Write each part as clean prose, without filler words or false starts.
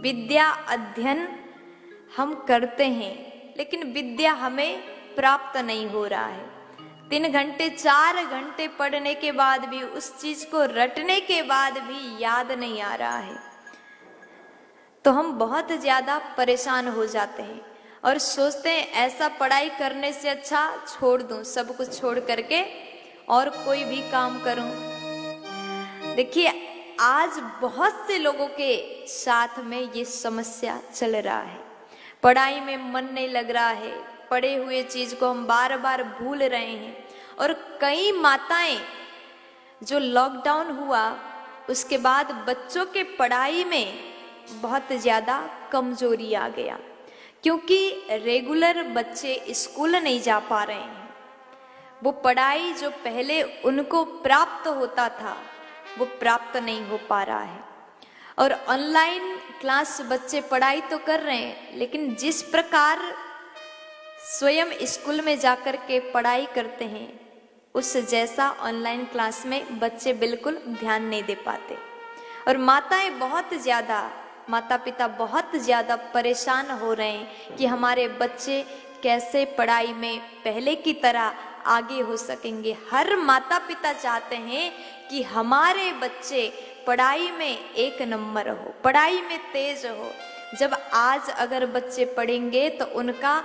विद्या अध्ययन हम करते हैं, लेकिन विद्या हमें प्राप्त नहीं हो रहा है। 3 घंटे 4 घंटे पढ़ने के बाद भी, उस चीज को रटने के बाद भी याद नहीं आ रहा है, तो हम बहुत ज्यादा परेशान हो जाते हैं और सोचते हैं ऐसा पढ़ाई करने से अच्छा छोड़ दूं, सब कुछ छोड़ करके और कोई भी काम करूं। देखिए, आज बहुत से लोगों के साथ में ये समस्या चल रहा है। पढ़ाई में मन नहीं लग रहा है, पढ़े हुए चीज को हम बार बार भूल रहे हैं। और कई माताएं, जो लॉकडाउन हुआ उसके बाद बच्चों के पढ़ाई में बहुत ज्यादा कमजोरी आ गया, क्योंकि रेगुलर बच्चे स्कूल नहीं जा पा रहे हैं। वो पढ़ाई जो पहले उनको प्राप्त होता था वो प्राप्त नहीं हो पा रहा है। और ऑनलाइन क्लास बच्चे पढ़ाई तो कर रहे हैं, लेकिन जिस प्रकार स्वयं स्कूल में जाकर के पढ़ाई करते हैं उस जैसा ऑनलाइन क्लास में बच्चे बिल्कुल ध्यान नहीं दे पाते। और माता पिता बहुत ज्यादा परेशान हो रहे हैं कि हमारे बच्चे कैसे पढ़ाई में पहले की तरह आगे हो सकेंगे। हर माता पिता चाहते हैं कि हमारे बच्चे पढ़ाई में 1 नंबर हो, पढ़ाई में तेज हो। जब आज अगर बच्चे पढ़ेंगे तो उनका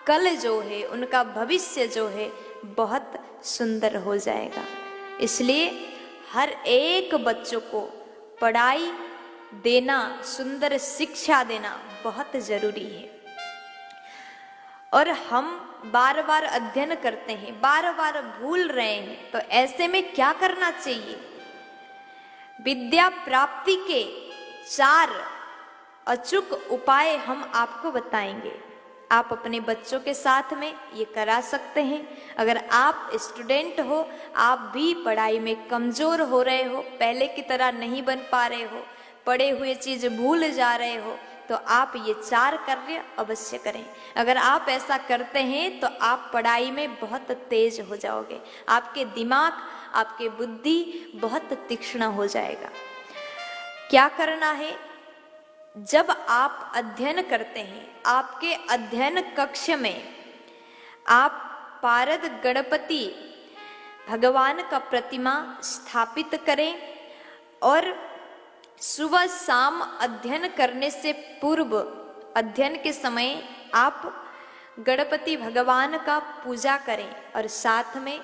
कल जो है, उनका भविष्य जो है बहुत सुंदर हो जाएगा। इसलिए हर एक बच्चों को पढ़ाई देना, सुंदर शिक्षा देना बहुत जरूरी है। और हम बार बार अध्ययन करते हैं, बार बार भूल रहे हैं, तो ऐसे में क्या करना चाहिए? विद्या प्राप्ति के 4 अचूक उपाय हम आपको बताएंगे। आप अपने बच्चों के साथ में ये करा सकते हैं। अगर आप स्टूडेंट हो, आप भी पढ़ाई में कमजोर हो रहे हो, पहले की तरह नहीं बन पा रहे हो, पढ़े हुए चीज भूल जा रहे हो, तो आप ये 4 कार्य अवश्य करें। अगर आप ऐसा करते हैं तो आप पढ़ाई में बहुत तेज हो जाओगे, आपके दिमाग, आपके बुद्धि बहुत तीक्ष्ण हो जाएगा। क्या करना है? जब आप अध्ययन करते हैं, आपके अध्ययन कक्ष में आप पारद गणपति भगवान का प्रतिमा स्थापित करें और सुबह शाम अध्ययन करने से पूर्व, अध्ययन के समय आप गणपति भगवान का पूजा करें और साथ में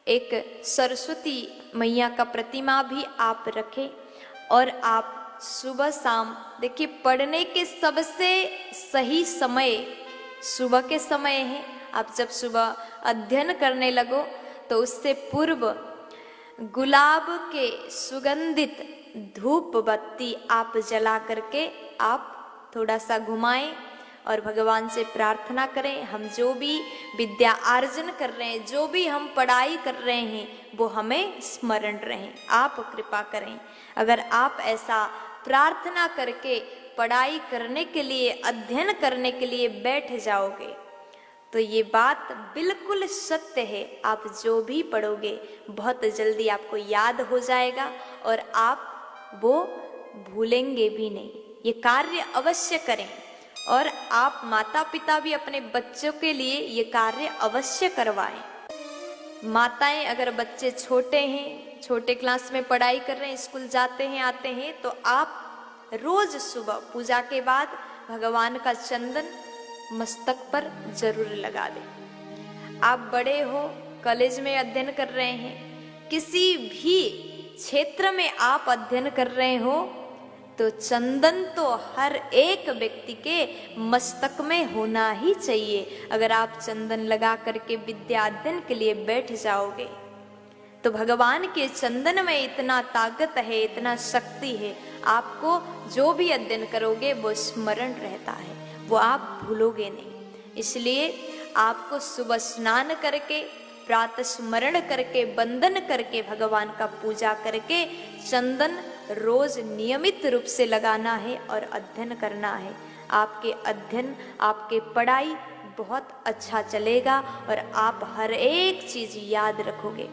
एक सरस्वती मैया का प्रतिमा भी आप रखें। और आप सुबह शाम, देखिए पढ़ने के सबसे सही समय सुबह के समय है। आप जब सुबह अध्ययन करने लगो तो उससे पूर्व गुलाब के सुगंधित धूप बत्ती आप जला करके आप थोड़ा सा घुमाएं और भगवान से प्रार्थना करें, हम जो भी विद्या अर्जन कर रहे हैं, जो भी हम पढ़ाई कर रहे हैं, वो हमें स्मरण रहे। आप कृपा करें। अगर आप ऐसा प्रार्थना करके पढ़ाई करने के लिए, अध्ययन करने के लिए बैठ जाओगे तो ये बात बिल्कुल सत्य है। आप जो भी पढ़ोगे बहुत जल्दी आपको याद हो जाएगा और आप वो भूलेंगे भी नहीं। ये कार्य अवश्य करें। और आप माता पिता भी अपने बच्चों के लिए ये कार्य अवश्य करवाएं। माताएं, अगर बच्चे छोटे हैं, छोटे क्लास में पढ़ाई कर रहे हैं, स्कूल जाते हैं, आते हैं, तो आप रोज सुबह पूजा के बाद भगवान का चंदन मस्तक पर जरूर लगा दें। आप बड़े हो, कॉलेज में अध्ययन कर रहे हैं, किसी भी क्षेत्र में आप अध्ययन कर रहे हो, तो चंदन तो हर एक व्यक्ति के मस्तक में होना ही चाहिए। अगर आप चंदन लगा करके विद्या अध्ययन के लिए बैठ जाओगे तो भगवान के चंदन में इतना ताकत है, इतना शक्ति है, आपको जो भी अध्ययन करोगे वो स्मरण रहता है, वो आप भूलोगे नहीं। इसलिए आपको सुबह स्नान करके, प्रातः स्मरण करके, वंदन करके, भगवान का पूजा करके चंदन रोज नियमित रूप से लगाना है और अध्ययन करना है। आपके अध्ययन, आपके पढ़ाई बहुत अच्छा चलेगा और आप हर एक चीज याद रखोगे।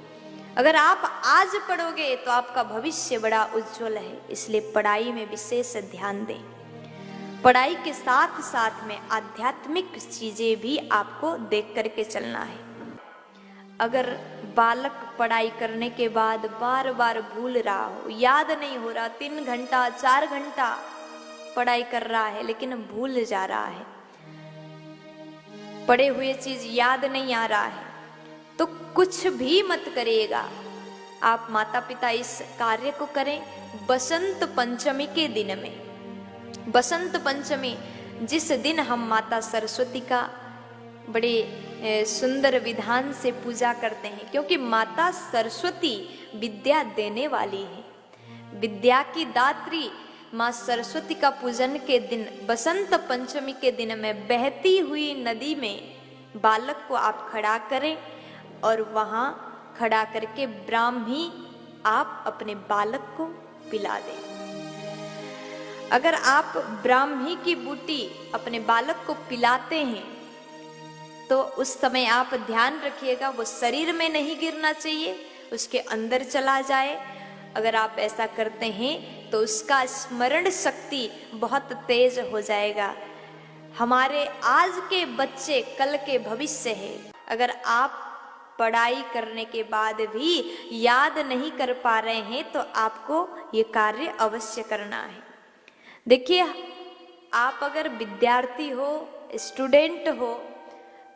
अगर आप आज पढ़ोगे तो आपका भविष्य बड़ा उज्जवल है, इसलिए पढ़ाई में विशेष ध्यान दें। पढ़ाई के साथ साथ में आध्यात्मिक चीजें भी आपको देख करके चलना है। अगर बालक पढ़ाई करने के बाद बार बार भूल रहा हो, याद नहीं हो रहा, 3 घंटा 4 घंटा पढ़ाई कर रहा है लेकिन भूल जा रहा है, पढ़े हुए चीज याद नहीं आ रहा है, तो कुछ भी मत करिएगा। आप माता पिता इस कार्य को करें बसंत पंचमी के दिन में। बसंत पंचमी जिस दिन हम माता सरस्वती का बड़े सुंदर विधान से पूजा करते हैं, क्योंकि माता सरस्वती विद्या देने वाली है, विद्या की दात्री माँ सरस्वती का पूजन के दिन बसंत पंचमी के दिन में बहती हुई नदी में बालक को आप खड़ा करें और वहां खड़ा करके ब्राह्मी आप अपने बालक को पिला दें। अगर आप ब्राह्मी की बूटी अपने बालक को पिलाते हैं तो उस समय आप ध्यान रखिएगा वो शरीर में नहीं गिरना चाहिए, उसके अंदर चला जाए। अगर आप ऐसा करते हैं तो उसका स्मरण शक्ति बहुत तेज हो जाएगा। हमारे आज के बच्चे कल के भविष्य है। अगर आप पढ़ाई करने के बाद भी याद नहीं कर पा रहे हैं तो आपको ये कार्य अवश्य करना है। देखिए, आप अगर विद्यार्थी हो, स्टूडेंट हो,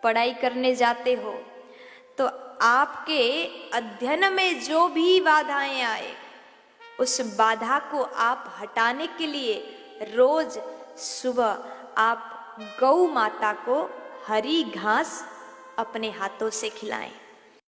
पढ़ाई करने जाते हो तो आपके अध्ययन में जो भी बाधाएं आए उस बाधा को आप हटाने के लिए रोज सुबह आप गौ माता को हरी घास अपने हाथों से खिलाएं।